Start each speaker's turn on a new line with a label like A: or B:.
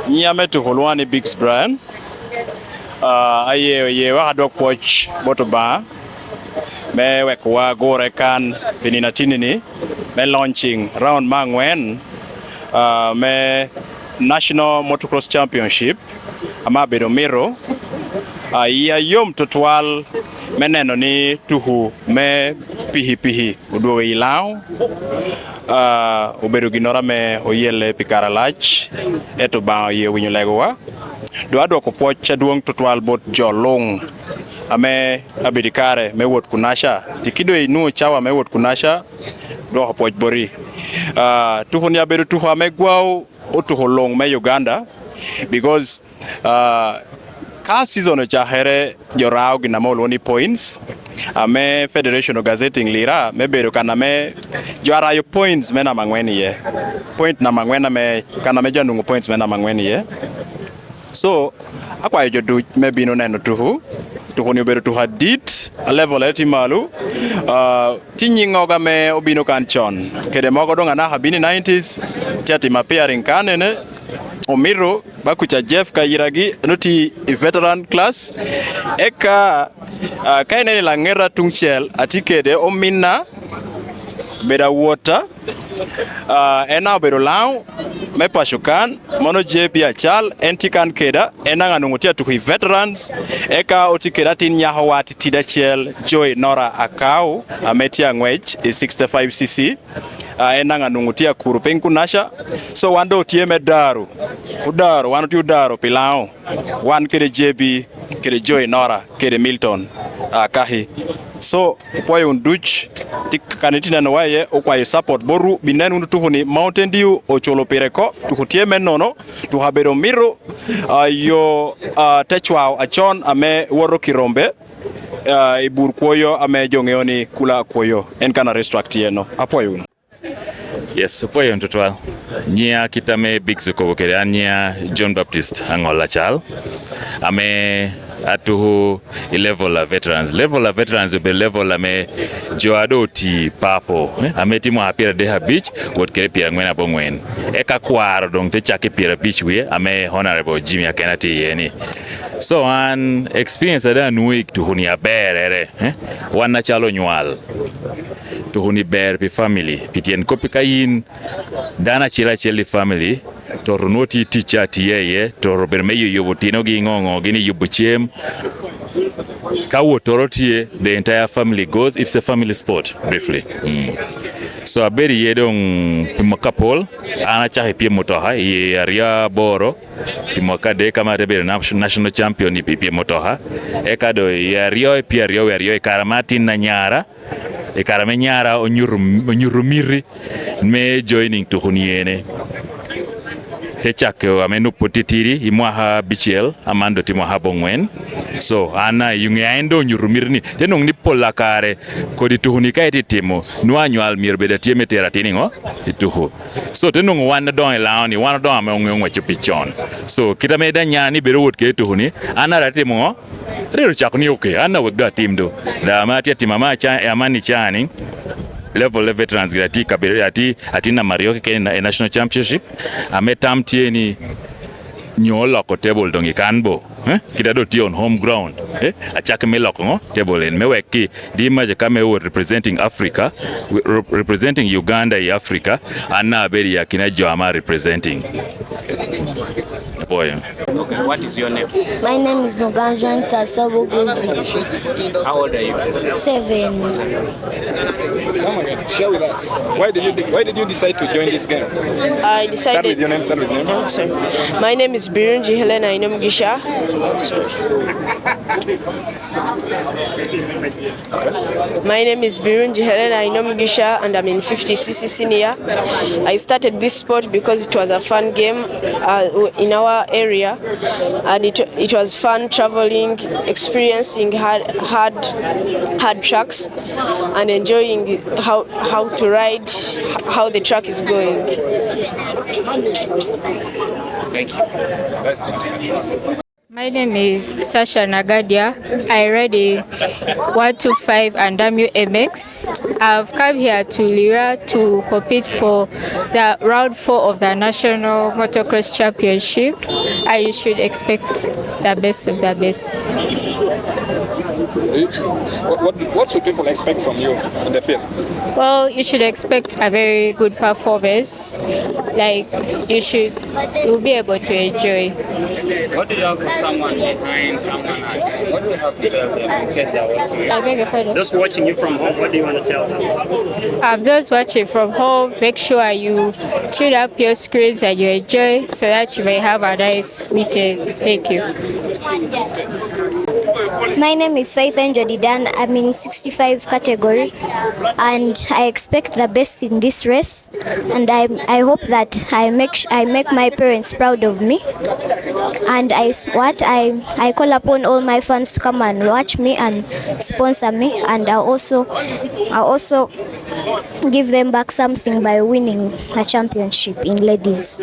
A: Nyame to Holwani Biggs Brian. Aye wa poch botoba. Me wekwa gore kan pinina tinini. Me launching round mangwen. Me National Motocross Championship. Ama bedo miro. Iya yom tutwal meneno ni tuhu me pihi uduwe ilao. Ubedo ginora me oyele pikara lach. Eto ba ye winyo legwa. Doado ko pocha duong tutwal bot jolong. Ame abidikare me wot kunasha. Tikido inu chawa me wot kunasha. Do ko poch bori. Tuhu ni abedo tuhu ame gwao utuhu long me Uganda. Because ka season chahere jorao ginamolo ni points. Ame Federation of Gazetting Lira me bedo kana me jwara yo points mena mangweni ye. Point na mangwena me kana me janungo points mena mangweni ye. So akwa jodu me bino neno tuhu ni bedo tuha dit a level eti malu tinyingoga me obino kanchon kede mogo donga na habini 90s tiati mapearing kanene omiro bakucha Jeff Kayiragi noti veteran class eka kaineni langera tungchel atikede omina beda water ena bedo lao me pashukan mono jebi achal entikan keda enanga nungutia tuhi veterans eka otikeda tin nyaho wati tidachel Joy Nora Akau ametia ngwech 65cc enanga nungutia kurupeng kunasha so wando tieme daru wano tiu daru pilao wan kede jebi kede Joy Nora kede Milton kahi so poyo unduch tikanitina no waye okwayo support boru binenu tuhuni Mountain Dew ocholo pereko tuhutie menono tuhabero miro yo techwao achon ame woro kirombe ibur koyo ame jongeoni kula koyo en kana restruct yeno apoyo.
B: Yes, apoyo ntotwa nyia kitame big soko kere nyia John Baptist angola chal ame atuhu level of veterans be level ame joado ti papo ame timo apira de beach wot kere pira ngwena bongwen eka kwaro dong te chake pira beach we ame honorable Jimmy Akenati yeni so an experience ada nuik tuhuni aberere wana chalo nywal tuhuni ber pi family pitien kopikain dana chili family to runoti teacher tiye to rober meyo yobotino gi ngongo gini yobuchem kawo torotie the entire family goes. It's a family sport briefly. So aberi yedong pimakapol ana chahe pie motoha ye area boro pimakade kama rebere national champion pie motoha ekado ye rio karamati na nyara ekarame nyara onyurumiri me joining to huniene techake amenu potitiri imwaha bichel amando timwaha bongwen so ana yungaendo nyurumirni tenong ni polakare kodi tuhunika etitimo nuanyal mirbeda tieme teratiningo ituhu so tenong wana don elawni wana don amongwe chupichon so kitameda nyani berowot ke tuhuni ana ratimo rero chakni okay ana wegda timdo da mati timama cha amani chani level veterans grati kabere atina Mario ke na national championship ametam tieni nyola ko table dongi kanbo kidado ti on home ground achake meloko table en meweki dimaje kame representing Africa representing Uganda in Africa ana beri ya kina Joama representing boy.
C: Okay, what is your name?
D: My name is Muganjan Tasaboguzi.
C: How old are you?
D: 7.
E: Come on, share with us. Why did you decide to join this game?
F: I decided.
E: Start with your name.
F: Oh, sorry. My name is Birunji Helena Inomgisha. My name is Birunji Helena Inomgisha and I'm in 50cc senior. I started this sport because it was a fun game in our area, and it was fun traveling, experiencing hard tracks, and enjoying how to ride, how the track is going.
C: Thank you.
G: My name is Sasha Nagadia. I ride a 125 and WMX. I've come here to Lira to compete for the round 4 of the National Motocross Championship. I should expect the best of the best.
E: What should people expect from you in the field?
G: Well, you should expect a very good performance. Like you'll be able to enjoy.
C: What do you have for someone behind someone? What do you have to tell them in case they are watching?
G: I beg your pardon.
H: Those watching you from home, what do you want to tell them?
G: Those watching from home, make sure you tune up your screens and you enjoy so that you may have a nice weekend. Thank you.
D: My name is Faith Njodidan. I'm in 65 category, and I expect the best in this race. And I hope that I make my parents proud of me. And I call upon all my fans to come and watch me and sponsor me. And I also give them back something by winning a championship in ladies.